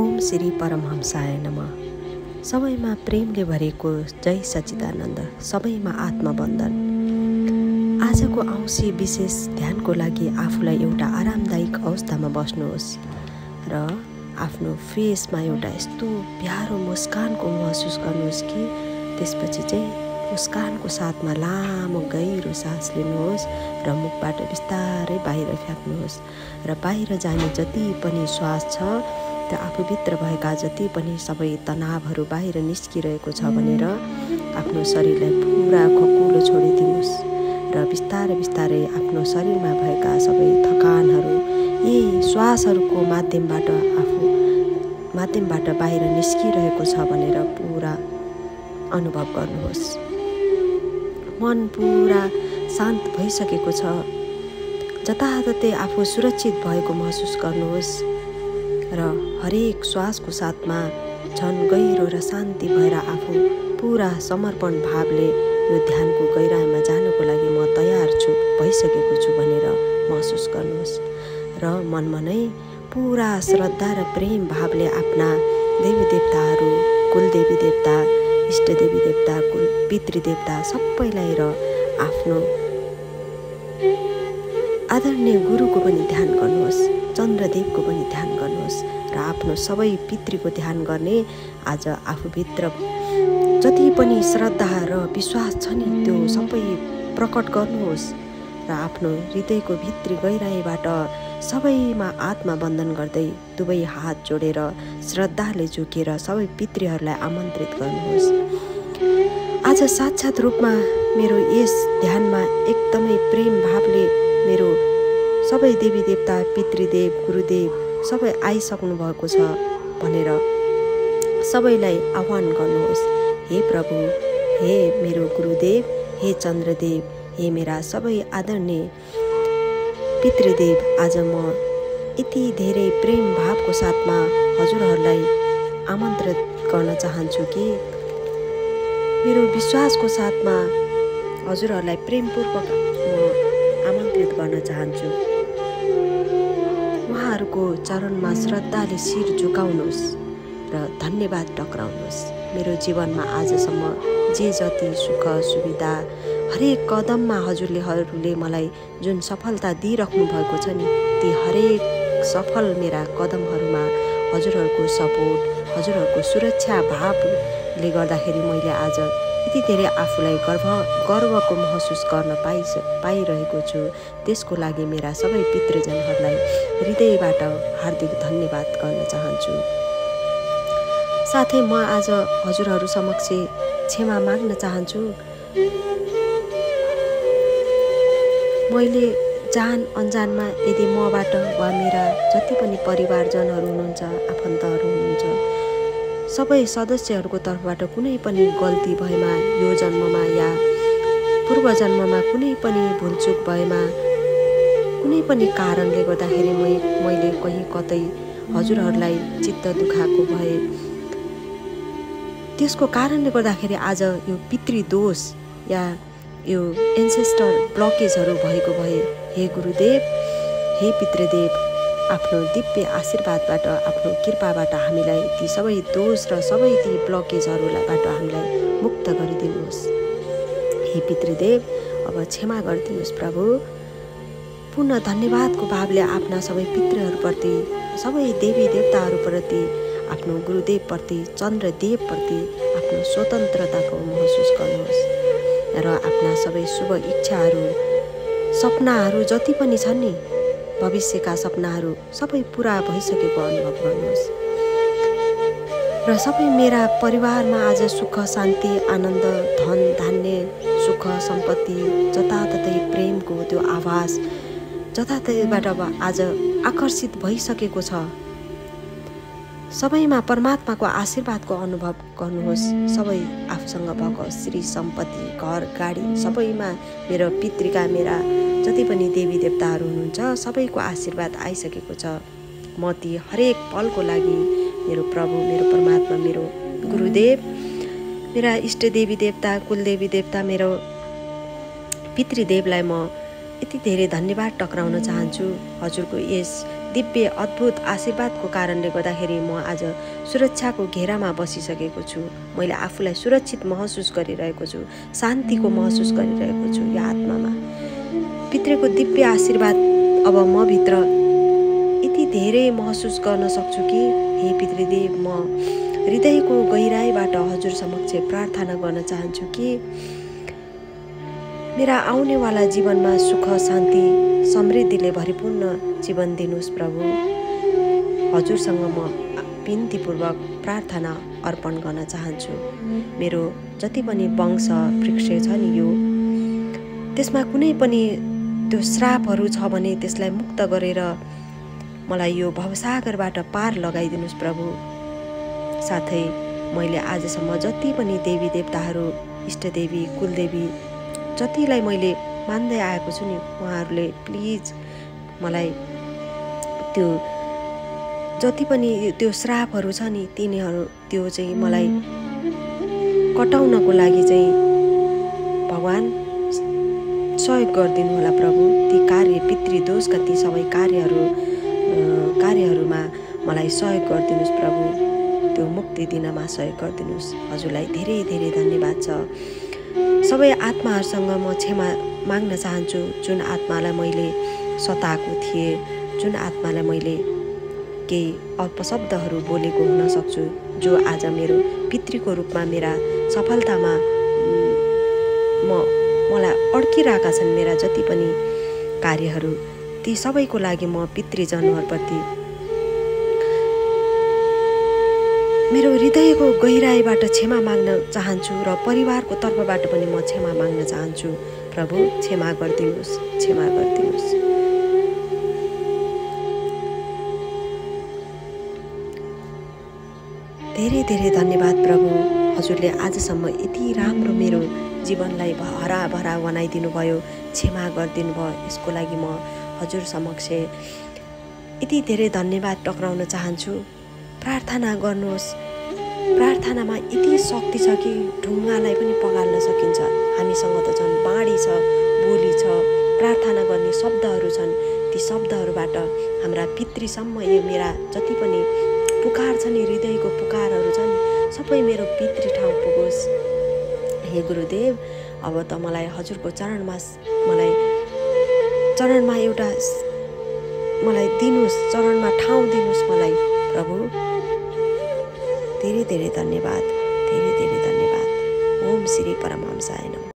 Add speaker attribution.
Speaker 1: ओम श्री परमहंसाय नमः। सबैमा प्रेमले भरेको जय सच्चिदानन्द, सबैमा आत्मबन्धन। आजको औँसी विशेष ध्यानको लागि आफूलाई एउटा आरामदायक अवस्थामा बस्नुहोस् र आफ्नो फेसमा एउटा यस्तो प्यारो मुस्कानको महसुस गर्नुहोस् कि त्यसपछि चाहिँ मुस्कानको साथमा लामो गहिरो सास लिनुहोस् र मुखबाट बिस्तारै बाहिर फ्याँक्नुहोस् र बाहिर जाने जति पनि श्वास छ त्यो आफूभित्र भएका जति पनि सबै तनावहरू बाहिर निस्किरहेको छ भनेर आफ्नो शरीरलाई पुरा खकुलो छोडिदिनुहोस् र बिस्तारै बिस्तारै आफ्नो शरीरमा भएका सबै थकानहरू यी श्वासहरूको माध्यमबाट बाहिर निस्किरहेको छ भनेर पुरा अनुभव गर्नुहोस्। मन पुरा शान्त भइसकेको छ। जताततै आफू सुरक्षित भएको महसुस गर्नुहोस् र हरेक श्वासको साथमा झन् गहिरो र शान्ति भएर आफू पुरा समर्पण भावले यो ध्यानको गहिराइमा जानको लागि म तयार छु, भइसकेको छु भनेर महसुस गर्नुहोस् र मनमा नै पुरा श्रद्धा र प्रेम भावले आफ्ना देवी देवताहरू, कुलदेवी देवता, इष्टदेवी देवता, कुल पितृदेवता सबैलाई र आफ्नो आदरणीय गुरुको पनि ध्यान गर्नुहोस्, चन्द्रदेवको पनि ध्यान गर्नुहोस् र आफ्नो सबै पितृको ध्यान गर्ने आज आफूभित्र जति पनि श्रद्धा र विश्वास छ नि त्यो सबै प्रकट गर्नुहोस् र आफ्नो हृदयको भित्री गहिराइबाट सबैमा आत्मबन्धन गर्दै दुवै हात जोडेर श्रद्धाले झुकेर सबै पितृहरूलाई आमन्त्रित गर्नुहोस्। आज साक्षात् रूपमा मेरो यस ध्यानमा एकदमै प्रेम भावले मेरो सबै देवी देवता, पितृदेव, गुरुदेव सबै आइसक्नु भएको छ भनेर सबैलाई आह्वान गर्नुहोस्। हे प्रभु, हे मेरो गुरुदेव, हे चन्द्रदेव, हे मेरा सबै आदरणीय पितृदेव, आज म यति धेरै प्रेम भावको साथमा हजुरहरूलाई आमन्त्रित गर्न चाहन्छु कि मेरो विश्वासको साथमा हजुरहरूलाई प्रेमपूर्वक म आमन्त्रित गर्न चाहन्छु। उहाँहरूको चरणमा श्रद्धाले शिर झुकाउनुहोस् र धन्यवाद टक्राउनुहोस्। मेरो जीवनमा आजसम्म जे जति सुख सुविधा हरेक कदममा हजुरले मलाई जुन सफलता दिइराख्नु भएको छ नि ती हरेक सफल मेरा कदमहरूमा हजुरहरूको सपोर्ट, हजुरहरूको सुरक्षा भावले गर्दाखेरि मैले आज यति धेरै आफूलाई गर्वको महसुस गर्न पाइरहेको छु। त्यसको लागि मेरा सबै पितृजनहरूलाई हृदयबाट हार्दिक धन्यवाद गर्न चाहन्छु। साथै म आज हजुरहरू समक्ष क्षमा माग्न चाहन्छु। मैले जान अनजानमा यदि मबाट वा मेरा जति पनि परिवारजनहरू हुनुहुन्छ, आफन्तहरू हुनुहुन्छ, सबै सदस्यहरूको तर्फबाट कुनै पनि गल्ती भएमा यो जन्ममा या पूर्व जन्ममा कुनै पनि भुलचुक भएमा कुनै पनि कारणले गर्दाखेरि मैले कहीँ कतै हजुरहरूलाई चित्त दुखाएको भए त्यसको कारणले गर्दाखेरि आज यो पितृदोष या यो एन्सेस्टर ब्लकेजहरू भएको भए हे गुरुदेव, हे पितृदेव, आफ्नो दिव्य आशीर्वादबाट, आफ्नो कृपाबाट हामीलाई ती सबै दोष र सबै ती ब्लकेजहरूबाट हामीलाई मुक्त गरिदिनुहोस्। हे पितृदेव, अब क्षमा गरिदिनुहोस् प्रभु। पुनः धन्यवादको भावले आफ्ना सबै पितृहरूप्रति, सबै देवी देवताहरूप्रति, आफ्नो गुरुदेवप्रति, चन्द्रदेवप्रति आफ्नो स्वतन्त्रताको महसुस गर्नुहोस् र आफ्ना सबै शुभ इच्छाहरू, सपनाहरू जति पनि छन् नि, भविष्यका सपनाहरू सबै पुरा भइसकेको अनुभव गर्नुहोस् र सबै मेरा परिवारमा आज सुख, शान्ति, आनन्द, धन धान्य, सुख सम्पत्ति, जताततै प्रेमको त्यो आवाज जताततैबाट आज आकर्षित भइसकेको छ। सबैमा परमात्माको आशीर्वादको अनुभव गर्नुहोस्। सबै आफूसँग भएको श्री सम्पत्ति, घर, गाडी सबैमा मेरो पितृका, मेरा जति पनि देवी देवताहरू हुनुहुन्छ सबैको आशीर्वाद आइसकेको छ। म ती हरेक पलको लागि मेरो प्रभु, मेरो परमात्मा, मेरो गुरुदेव, मेरा इष्टदेवी देवता, कुलदेवी देवता, मेरो पितृदेवलाई म यति धेरै धन्यवाद टक्राउन चाहन्छु। हजुरको यस दिव्य अद्भुत आशीर्वादको कारणले गर्दाखेरि म आज सुरक्षाको घेरामा बसिसकेको छु। मैले आफूलाई सुरक्षित महसुस गरिरहेको छु, शान्तिको महसुस गरिरहेको छु यो आत्मामा। पितृको दिव्य आशीर्वाद अब म भित्र यति धेरै महसुस गर्न सक्छु कि हे पितृदेव, म हृदयको गहिराईबाट हजुर समक्ष प्रार्थना गर्न चाहन्छु कि मेरा आउनेवाला जीवनमा सुख, शान्ति, समृद्धिले भरिपूर्ण जीवन दिनुहोस् प्रभु। हजुरसँग म विन्तीपूर्वक प्रार्थना अर्पण गर्न चाहन्छु। मेरो जति पनि वंश वृक्ष छ नि यो, त्यसमा कुनै पनि त्यो श्रापहरू छ भने त्यसलाई मुक्त गरेर मलाई यो भवसागरबाट पार लगाइदिनुहोस् प्रभु। साथै मैले आजसम्म जति पनि देवी देवताहरू, इष्टदेवी, कुलदेवी जतिलाई मैले मान्दै आएको छु नि, उहाँहरूले प्लिज मलाई त्यो जति पनि त्यो श्रापहरू छ नि तिनीहरू त्यो चाहिँ मलाई कटाउनको लागि चाहिँ भगवान सहयोग गरिदिनु होला प्रभु। ती कार्य पितृदोषका ती सबै कार्यहरूमा मलाई सहयोग गरिदिनुहोस् प्रभु। त्यो मुक्ति दिनमा सहयोग गरिदिनुहोस्। हजुरलाई धेरै धेरै धन्यवाद छ। सबै आत्माहरूसँग म क्षमा माग्न चाहन्छु, जुन आत्मालाई मैले सताएको थिएँ, जुन आत्मालाई मैले केही अपशब्दहरू बोलेको हुन सक्छु, जो आज मेरो पितृको रूपमा मेरा सफलतामा मलाई अड्किरहेका छन्। मेरा जति पनि कार्यहरू, ती सबैको लागि म पितृजनहरूप्रति मेरो हृदयको गहिराईबाट क्षमा माग्न चाहन्छु र परिवारको तर्फबाट पनि म क्षमा माग्न चाहन्छु। प्रभु क्षमा गरिदिनुहोस्, क्षमा गरिदिनुहोस्। धेरै धेरै धन्यवाद प्रभु। हजुरले आजसम्म यति राम्रो मेरो जीवनलाई हराभरा बनाइदिनु भयो, क्षमा गरिदिनु भयो। यसको लागि म हजुर समक्ष यति धेरै धन्यवाद टक्राउन चाहन्छु। प्रार्थना गर्नुहोस्। प्रार्थनामा यति शक्ति छ कि ढुङ्गालाई पनि पगाल्न सकिन्छ। हामीसँग त झन् बाणी छ, बोली छ, प्रार्थना गर्ने शब्दहरू छन्। ती शब्दहरूबाट हाम्रा पितृसम्म यो मेरा जति पनि पुकार छ नि, हृदयको पुकारहरू छन्, सबै मेरो पितृ ठाउँ पुगोस्। हे गुरुदेव, अब त मलाई हजुरको चरणमा एउटा मलाई दिनुहोस्, चरणमा ठाउँ दिनुहोस् मलाई प्रभु। धेरै धेरै धन्यवाद, धेरै धेरै धन्यवाद। ओम श्री परमहंसाय नमः।